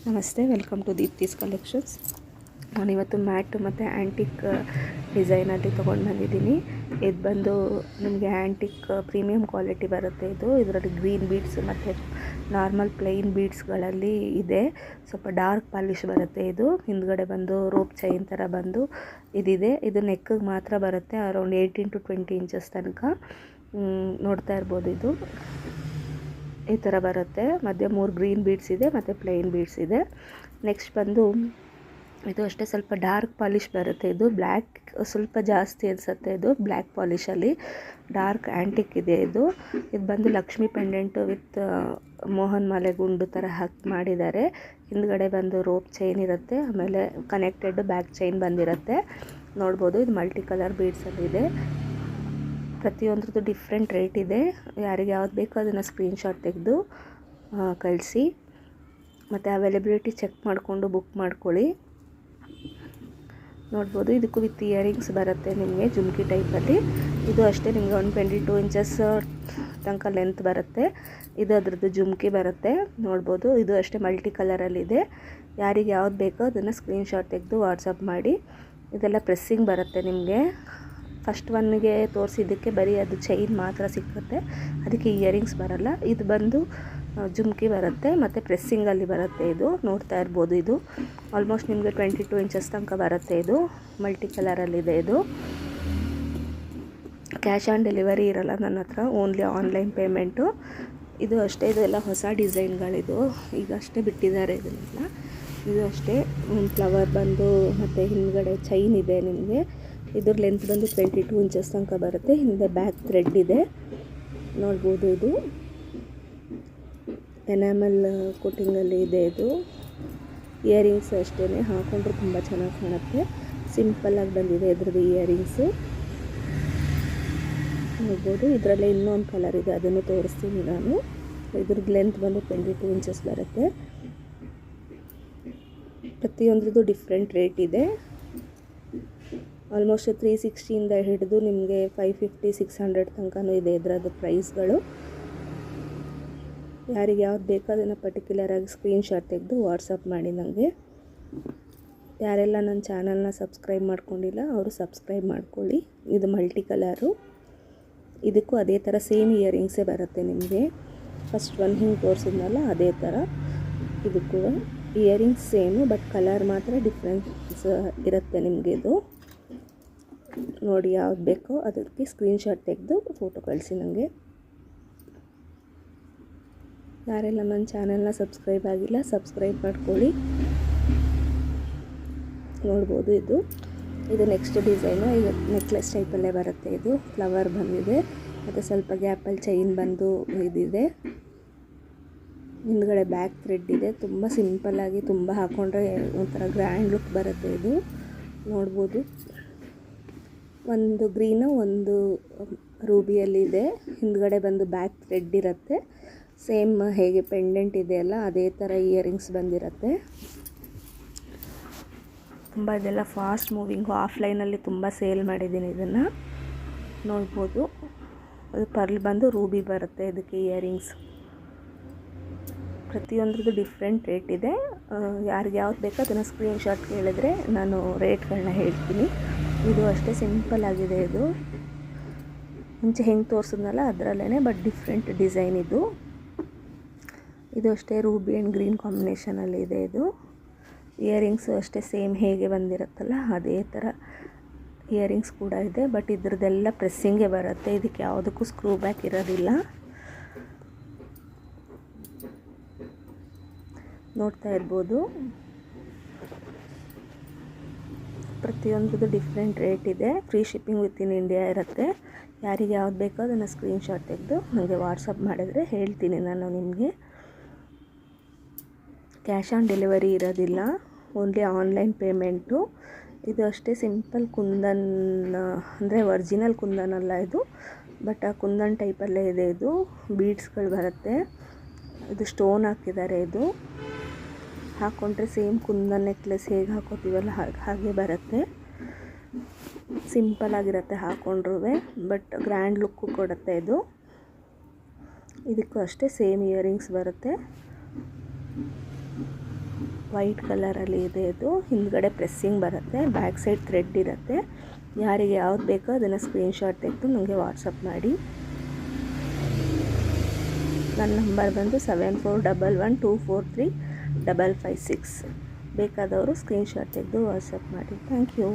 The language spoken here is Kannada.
ನಮಸ್ತೆ, ವೆಲ್ಕಮ್ ಟು ದೀಪ್ತಿಸ್ ಕಲೆಕ್ಷನ್ಸ್. ನಾನಿವತ್ತು ಮ್ಯಾಟ್ ಮತ್ತು ಆ್ಯಂಟಿಕ್ ಡಿಸೈನಲ್ಲಿ ತೊಗೊಂಡು ಬಂದಿದ್ದೀನಿ. ಇದು ಬಂದು ನಿಮಗೆ ಆ್ಯಂಟಿಕ್ ಪ್ರೀಮಿಯಂ ಕ್ವಾಲಿಟಿ ಬರುತ್ತೆ. ಇದರಲ್ಲಿ ಗ್ರೀನ್ ಬೀಡ್ಸ್ ಮತ್ತು ನಾರ್ಮಲ್ ಪ್ಲೈನ್ ಬೀಡ್ಸ್ಗಳಲ್ಲಿ ಇದೆ. ಸ್ವಲ್ಪ ಡಾರ್ಕ್ ಪಾಲಿಶ್ ಬರುತ್ತೆ. ಇದು ಹಿಂದ್ಗಡೆ ಬಂದು ರೋಪ್ ಚೈನ್ ಥರ ಬಂದು ಇದಿದೆ. ಇದು ನೆಕ್ಕಿಗೆ ಮಾತ್ರ ಬರುತ್ತೆ, ಅರೌಂಡ್ 18 to 20 ಇಂಚಸ್ ತನಕ. ನೋಡ್ತಾ ಇರ್ಬೋದು, ಇದು ಈ ಥರ ಬರುತ್ತೆ. ಮಧ್ಯೆ 3 ಗ್ರೀನ್ ಬೀಡ್ಸ್ ಇದೆ ಮತ್ತು ಪ್ಲೈನ್ ಬೀಡ್ಸ್ ಇದೆ. ನೆಕ್ಸ್ಟ್ ಬಂದು ಇದು ಅಷ್ಟೇ ಸ್ವಲ್ಪ ಡಾರ್ಕ್ ಪಾಲಿಶ್ ಬರುತ್ತೆ. ಇದು ಬ್ಲ್ಯಾಕ್ ಸ್ವಲ್ಪ ಜಾಸ್ತಿ ಅನಿಸುತ್ತೆ. ಇದು ಬ್ಲ್ಯಾಕ್ ಪಾಲಿಶಲ್ಲಿ ಡಾರ್ಕ್ ಆ್ಯಂಟಿಕ್ ಇದೆ. ಇದು ಬಂದು ಲಕ್ಷ್ಮಿ ಪೆಂಡೆಂಟು ವಿತ್ ಮೋಹನ್ ಮಾಲೆ ಗುಂಡು ಥರ ಹಾಕಿ ಮಾಡಿದ್ದಾರೆ. ಹಿಂದ್ಗಡೆ ಬಂದು ರೋಪ್ ಚೈನ್ ಇರುತ್ತೆ, ಆಮೇಲೆ ಕನೆಕ್ಟೆಡ್ ಬ್ಯಾಕ್ ಚೈನ್ ಬಂದಿರುತ್ತೆ. ನೋಡ್ಬೋದು, ಇದು ಮಲ್ಟಿ ಕಲರ್ ಬೀಡ್ಸಲ್ಲಿದೆ. ಪ್ರತಿಯೊಂದ್ರದ್ದು ಡಿಫ್ರೆಂಟ್ ರೇಟ್ ಇದೆ. ಯಾರಿಗೆ ಯಾವ್ದು ಬೇಕೋ ಅದನ್ನು ಸ್ಕ್ರೀನ್ಶಾಟ್ ತೆಗೆದು ಕಳಿಸಿ, ಮತ್ತು ಅವೈಲಬಿಲಿಟಿ ಚೆಕ್ ಮಾಡಿಕೊಂಡು ಬುಕ್ ಮಾಡ್ಕೊಳ್ಳಿ. ನೋಡ್ಬೋದು, ಇದಕ್ಕೂ ವಿತ್ ಇಯರಿಂಗ್ಸ್ ಬರುತ್ತೆ ನಿಮಗೆ, ಜುಮ್ಕಿ ಟೈಪಲ್ಲಿ. ಇದು ಅಷ್ಟೇ ನಿಮಗೆ 122 ಇಂಚಸ್ ತನಕ ಲೆಂತ್ ಬರುತ್ತೆ. ಇದು ಅದರದ್ದು ಜುಮ್ಕಿ ಬರುತ್ತೆ. ನೋಡ್ಬೋದು, ಇದು ಅಷ್ಟೇ ಮಲ್ಟಿ ಕಲರಲ್ಲಿದೆ. ಯಾರಿಗೆ ಯಾವ್ದು ಬೇಕೋ ಅದನ್ನು ಸ್ಕ್ರೀನ್ಶಾಟ್ ತೆಗೆದು ವಾಟ್ಸಪ್ ಮಾಡಿ. ಇದೆಲ್ಲ ಪ್ರೆಸ್ಸಿಂಗ್ ಬರುತ್ತೆ ನಿಮಗೆ. ಫಸ್ಟ್ ಒನ್ಗೆ ತೋರಿಸಿದ್ದಕ್ಕೆ ಬರೀ ಅದು ಚೈನ್ ಮಾತ್ರ ಸಿಕ್ಕುತ್ತೆ, ಅದಕ್ಕೆ ಇಯರಿಂಗ್ಸ್ ಬರಲ್ಲ. ಇದು ಬಂದು ಜುಮ್ಕಿ ಬರುತ್ತೆ ಮತ್ತು ಪ್ರೆಸ್ಸಿಂಗಲ್ಲಿ ಬರುತ್ತೆ. ಇದು ನೋಡ್ತಾ ಇರ್ಬೋದು, ಇದು ಆಲ್ಮೋಸ್ಟ್ ನಿಮಗೆ 22 ಇಂಚಸ್ ತನಕ ಬರುತ್ತೆ. ಇದು ಮಲ್ಟಿ ಕಲರಲ್ಲಿದೆ. ಇದು ಕ್ಯಾಶ್ ಆನ್ ಡೆಲಿವರಿ ಇರಲ್ಲ ನನ್ನ ಹತ್ರ, ಓನ್ಲಿ ಆನ್ಲೈನ್ ಪೇಮೆಂಟು. ಇದು ಅಷ್ಟೇ, ಇದೆಲ್ಲ ಹೊಸ ಡಿಸೈನ್ಗಳಿದು, ಈಗ ಅಷ್ಟೇ ಬಿಟ್ಟಿದ್ದಾರೆ ಇದನ್ನೆಲ್ಲ. ಇದು ಅಷ್ಟೇ ಫ್ಲವರ್ ಬಂದು ಮತ್ತು ಹಿಂದ್ಗಡೆ ಚೈನ್ ಇದೆ ನಿಮಗೆ. ಇದ್ರ ಲೆಂತ್ ಬಂದು 22 ಇಂಚಸ್ ತನಕ ಬರುತ್ತೆ. ಹಿಂದೆ ಬ್ಯಾಕ್ ಥ್ರೆಡ್ ಇದೆ. ನೋಡ್ಬೋದು, ಇದು ಎನಾಮಲ್ ಕೋಟಿಂಗಲ್ಲಿ ಇದೆ. ಇದು ಇಯರಿಂಗ್ಸ್ ಅಷ್ಟೇ, ಹಾಕೊಂಡ್ರೆ ತುಂಬ ಚೆನ್ನಾಗಿ ಕಾಣುತ್ತೆ. ಸಿಂಪಲ್ಲಾಗಿ ಬಂದಿದೆ ಇದ್ರದ್ದು ಇಯರಿಂಗ್ಸು. ನೋಡ್ಬೋದು, ಇದರಲ್ಲೇ ಇನ್ನೊಂದು ಕಲರ್ ಇದೆ, ಅದನ್ನು ತೋರಿಸ್ತೀನಿ ನಾನು. ಇದ್ರದ್ದು ಲೆಂತ್ ಬಂದು 22 ಇಂಚಸ್ ಬರುತ್ತೆ. ಪ್ರತಿಯೊಂದ್ರದ್ದು ಡಿಫ್ರೆಂಟ್ ರೇಟ್ ಇದೆ. ಆಲ್ಮೋಸ್ಟ್ 360ಇಂದ ಹಿಡಿದು ನಿಮಗೆ 550-600 ತನಕನೂ ಇದೆ ಇದರದ್ದು ಪ್ರೈಸ್ಗಳು. ಯಾರಿಗೆ ಯಾವ್ದು ಬೇಕೋ ಅದನ್ನು ಪರ್ಟಿಕ್ಯುಲರಾಗಿ ಸ್ಕ್ರೀನ್ಶಾಟ್ ತೆಗೆದು ವಾಟ್ಸಪ್ ಮಾಡಿ ನನಗೆ. ಯಾರೆಲ್ಲ ನನ್ನ ಚಾನಲ್ನ ಸಬ್ಸ್ಕ್ರೈಬ್ ಮಾಡ್ಕೊಂಡಿಲ್ಲ ಅವರು ಸಬ್ಸ್ಕ್ರೈಬ್ ಮಾಡ್ಕೊಳ್ಳಿ. ಇದು ಮಲ್ಟಿ ಕಲರು. ಇದಕ್ಕೂ ಅದೇ ಥರ ಸೇಮ್ ಇಯರಿಂಗ್ಸೇ ಬರುತ್ತೆ ನಿಮಗೆ. ಫಸ್ಟ್ ಒನ್ ಹಿಂಗೆ ತೋರಿಸಿದ್ನಲ್ಲ ಅದೇ ಥರ ಇದಕ್ಕೂ ಇಯರಿಂಗ್ಸ್ ಸೇಮು, ಬಟ್ ಕಲರ್ ಮಾತ್ರ ಡಿಫ್ರೆನ್ಸ್ ಇರುತ್ತೆ ನಿಮಗೆ. ಇದು ನೋಡಿ, ಯಾವ್ದು ಬೇಕೋ ಅದಕ್ಕೆ ಸ್ಕ್ರೀನ್ಶಾಟ್ ತೆಗೆದು ಫೋಟೋ ಕಳಿಸಿ ನನಗೆ. ಯಾರೆಲ್ಲ ನನ್ನ ಚಾನಲ್ನ ಸಬ್ಸ್ಕ್ರೈಬ್ ಆಗಿಲ್ಲ ಸಬ್ಸ್ಕ್ರೈಬ್ ಮಾಡ್ಕೊಳ್ಳಿ. ನೋಡ್ಬೋದು, ಇದು ನೆಕ್ಸ್ಟ್ ಡಿಸೈನು. ಈಗ ನೆಕ್ಲೆಸ್ ಟೈಪಲ್ಲೇ ಬರುತ್ತೆ. ಇದು ಫ್ಲವರ್ ಬಂದಿದೆ ಮತ್ತು ಸ್ವಲ್ಪ ಗ್ಯಾಪಲ್ಲಿ ಚೈನ್ ಬಂದು ಇದಿದೆ. ಹಿಂದ್ಗಡೆ ಬ್ಯಾಕ್ ಥ್ರೆಡ್ ಇದೆ. ತುಂಬ ಸಿಂಪಲ್ಲಾಗಿ, ತುಂಬ ಹಾಕ್ಕೊಂಡ್ರೆ ಒಂಥರ ಗ್ರ್ಯಾಂಡ್ ಲುಕ್ ಬರುತ್ತೆ. ಇದು ನೋಡ್ಬೋದು, ಒಂದು ಗ್ರೀನು ಒಂದು ರೂಬಿಯಲ್ಲಿದೆ. ಹಿಂದ್ಗಡೆ ಬಂದು ಬ್ಯಾಕ್ ಥ್ರೆಡ್ ಇರುತ್ತೆ. ಸೇಮ್ ಹೇಗೆ ಪೆಂಡೆಂಟ್ ಇದೆಯಲ್ಲ ಅದೇ ಥರ ಇಯರಿಂಗ್ಸ್ ಬಂದಿರುತ್ತೆ. ತುಂಬ ಇದೆಲ್ಲ ಫಾಸ್ಟ್ ಮೂವಿಂಗು. ಆಫ್ಲೈನಲ್ಲಿ ತುಂಬ ಸೇಲ್ ಮಾಡಿದ್ದೀನಿ ಇದನ್ನು. ನೋಡ್ಬೋದು, ಅದು ಪರ್ಲ್ ಬಂದು ರೂಬಿ ಬರುತ್ತೆ ಇದಕ್ಕೆ ಇಯರಿಂಗ್ಸ್. ಪ್ರತಿಯೊಂದ್ರದ್ದು ಡಿಫ್ರೆಂಟ್ ರೇಟ್ ಇದೆ. ಯಾರಿಗೆ ಯಾವ್ದು ಬೇಕೋ ಅದನ್ನು ಸ್ಕ್ರೀನ್ಶಾಟ್ ಕೇಳಿದ್ರೆ ನಾನು ರೇಟ್ಗಳನ್ನ ಹೇಳ್ತೀನಿ. ಇದು ಅಷ್ಟೇ ಸಿಂಪಲ್ ಆಗಿದೆ. ಇದು ಮುಂಚೆ ಹೆಂಗೆ ತೋರಿಸಿದ್ನಲ್ಲ ಅದರಲ್ಲೇ, ಬಟ್ ಡಿಫ್ರೆಂಟ್ ಡಿಸೈನ್ ಇದು. ಇದು ಅಷ್ಟೇ ರೂಬಿ ಆ್ಯಂಡ್ ಗ್ರೀನ್ ಕಾಂಬಿನೇಷನಲ್ಲಿ ಇದೆ. ಇದು ಇಯರಿಂಗ್ಸು ಅಷ್ಟೇ ಸೇಮ್ ಹೇಗೆ ಬಂದಿರುತ್ತಲ್ಲ ಅದೇ ಥರ ಇಯರಿಂಗ್ಸ್ ಕೂಡ ಇದೆ. ಬಟ್ ಇದ್ರದ್ದೆಲ್ಲ ಪ್ರೆಸ್ಸಿಂಗೇ ಬರುತ್ತೆ. ಇದಕ್ಕೆ ಯಾವುದಕ್ಕೂ ಸ್ಕ್ರೂ ಬ್ಯಾಕ್ ಇರೋದಿಲ್ಲ. ನೋಡ್ತಾ ಇರ್ಬೋದು, ಪ್ರತಿಯೊಂದ್ರದ್ದು ಡಿಫ್ರೆಂಟ್ ರೇಟ್ ಇದೆ. Free shipping with in India ಇರುತ್ತೆ. ಯಾರಿಗೆ ಯಾವ್ದು ಬೇಕೋ ಅದನ್ನು ಸ್ಕ್ರೀನ್ಶಾಟ್ ತೆಗೆದು ನನಗೆ ವಾಟ್ಸಪ್ ಮಾಡಿದರೆ ಹೇಳ್ತೀನಿ ನಾನು ನಿಮಗೆ. ಕ್ಯಾಶ್ ಆನ್ ಡೆಲಿವರಿ ಇರೋದಿಲ್ಲ, ಓನ್ಲಿ ಆನ್ಲೈನ್ ಪೇಮೆಂಟು. ಇದು ಅಷ್ಟೇ ಸಿಂಪಲ್ ಕುಂದನ್, ಅಂದರೆ ಒರಿಜಿನಲ್ ಕುಂದನ್ ಅಲ್ಲ ಇದು, ಬಟ್ ಆ ಕುಂದನ್ ಟೈಪಲ್ಲೇ ಇದೆ. ಇದು ಬೀಡ್ಸ್ಗಳು ಬರುತ್ತೆ. ಇದು ಸ್ಟೋನ್ ಹಾಕಿದ್ದಾರೆ. ಇದು ಹಾಕ್ಕೊಂಡ್ರೆ ಸೇಮ್ ಕುಂದನ್ ನೆಕ್ಲೆಸ್ ಹೇಗೆ ಹಾಕೋತೀವಲ್ಲ ಹಾಗೆ ಬರುತ್ತೆ. ಸಿಂಪಲ್ ಆಗಿರುತ್ತೆ ಹಾಕ್ಕೊಂಡ್ರೂ, ಬಟ್ ಗ್ರ್ಯಾಂಡ್ ಲುಕ್ಕು ಕೊಡುತ್ತೆ. ಇದಕ್ಕೂ ಅಷ್ಟೇ ಸೇಮ್ ಇಯರಿಂಗ್ಸ್ ಬರುತ್ತೆ. ವೈಟ್ ಕಲರಲ್ಲಿ ಇದೆ. ಇದು ಹಿಂದ್ಗಡೆ ಪ್ರೆಸ್ಸಿಂಗ್ ಬರುತ್ತೆ, ಬ್ಯಾಕ್ ಸೈಡ್ ಥ್ರೆಡ್ ಇರುತ್ತೆ. ಯಾರಿಗೆ ಯಾವ್ದು ಬೇಕೋ ಅದನ್ನು ಸ್ಕ್ರೀನ್ಶಾಟ್ ತೆಗೆದು ನನಗೆ ವಾಟ್ಸಪ್ ಮಾಡಿ. ನನ್ನ ನಂಬರ್ ಬಂದು 7411243556. ಬೇಕಾದವರು ಸ್ಕ್ರೀನ್ಶಾಟ್ ತೆಗೆದು ವಾಟ್ಸಪ್ ಮಾಡಿ. Thank you.